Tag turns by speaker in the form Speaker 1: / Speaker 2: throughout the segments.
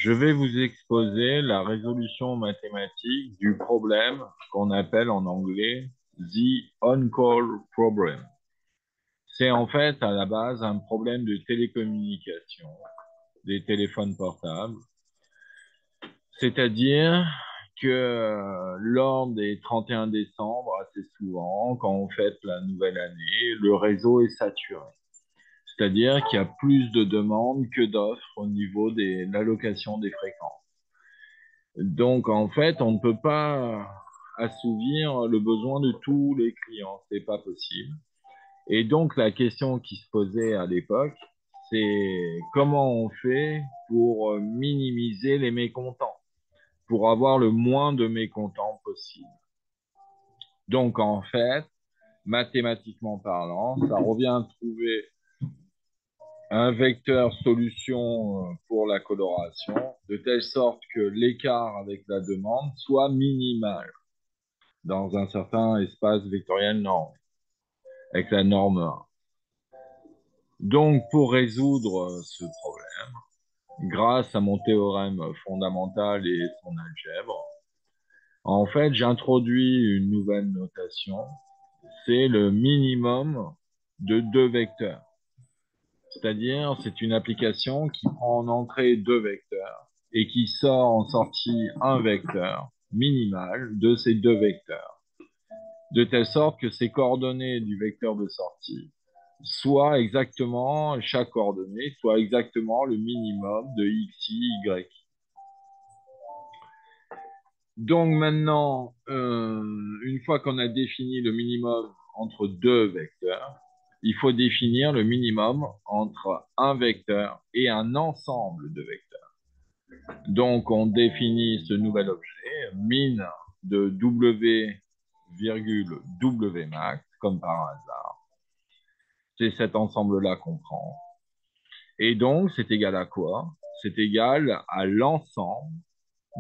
Speaker 1: Je vais vous exposer la résolution mathématique du problème qu'on appelle en anglais the on-call problem. C'est en fait à la base un problème de télécommunication des téléphones portables, c'est-à-dire que lors des 31 décembre, assez souvent, quand on fête la nouvelle année, le réseau est saturé. C'est-à-dire qu'il y a plus de demandes que d'offres au niveau de l'allocation des fréquences. Donc, en fait, on ne peut pas assouvir le besoin de tous les clients. C'est pas possible. Et donc, la question qui se posait à l'époque, c'est comment on fait pour minimiser les mécontents, pour avoir le moins de mécontents possible. Donc, en fait, mathématiquement parlant, ça revient à trouver un vecteur solution pour la coloration, de telle sorte que l'écart avec la demande soit minimal dans un certain espace vectoriel norme, avec la norme 1. Donc, pour résoudre ce problème, grâce à mon théorème fondamental et son algèbre, en fait, j'introduis une nouvelle notation, c'est le minimum de deux vecteurs. C'est-à-dire, c'est une application qui prend en entrée deux vecteurs et qui sort en sortie un vecteur minimal de ces deux vecteurs, de telle sorte que ces coordonnées du vecteur de sortie soit exactement, chaque coordonnée, soit exactement le minimum de xi, y. Donc maintenant, une fois qu'on a défini le minimum entre deux vecteurs, il faut définir le minimum entre un vecteur et un ensemble de vecteurs. Donc on définit ce nouvel objet, min de w, virgule w max, comme par hasard. C'est cet ensemble-là qu'on prend. Et donc, c'est égal à quoi? C'est égal à l'ensemble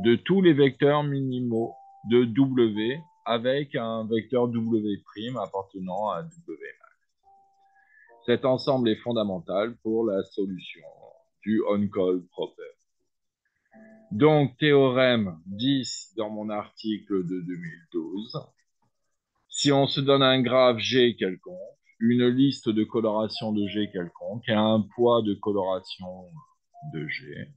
Speaker 1: de tous les vecteurs minimaux de W avec un vecteur W' appartenant à W. Cet ensemble est fondamental pour la solution du on-call problem. Donc, théorème 10 dans mon article de 2012. Si on se donne un graphe G quelconque, une liste de coloration de G quelconque et un poids de coloration de G,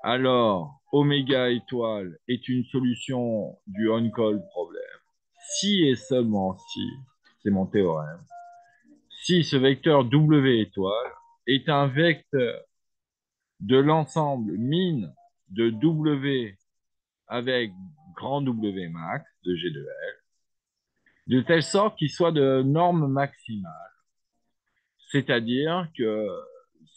Speaker 1: alors oméga étoile est une solution du on-call problème. Si et seulement si, c'est mon théorème, si ce vecteur W étoile est un vecteur de l'ensemble min de W avec grand W max de G de L, de telle sorte qu'il soit de norme maximale. C'est-à-dire que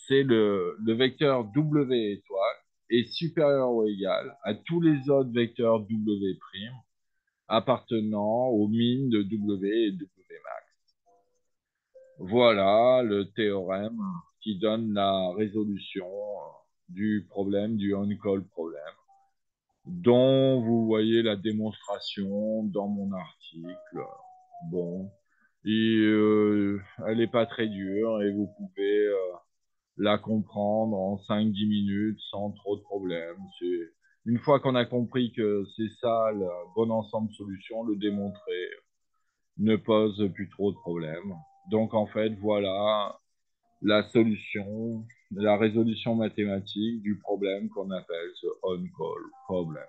Speaker 1: c'est le vecteur W étoile est supérieur ou égal à tous les autres vecteurs W' appartenant aux mines de W et W max. Voilà le théorème qui donne la résolution du problème du on-call problème, dont vous voyez la démonstration dans mon article. Bon, et elle n'est pas très dure et vous pouvez la comprendre en 5-10 minutes sans trop de problèmes. Une fois qu'on a compris que c'est ça le bon ensemble de solutions, le démontrer ne pose plus trop de problèmes. Donc en fait, voilà la solution, la résolution mathématique du problème qu'on appelle ce on-call problem.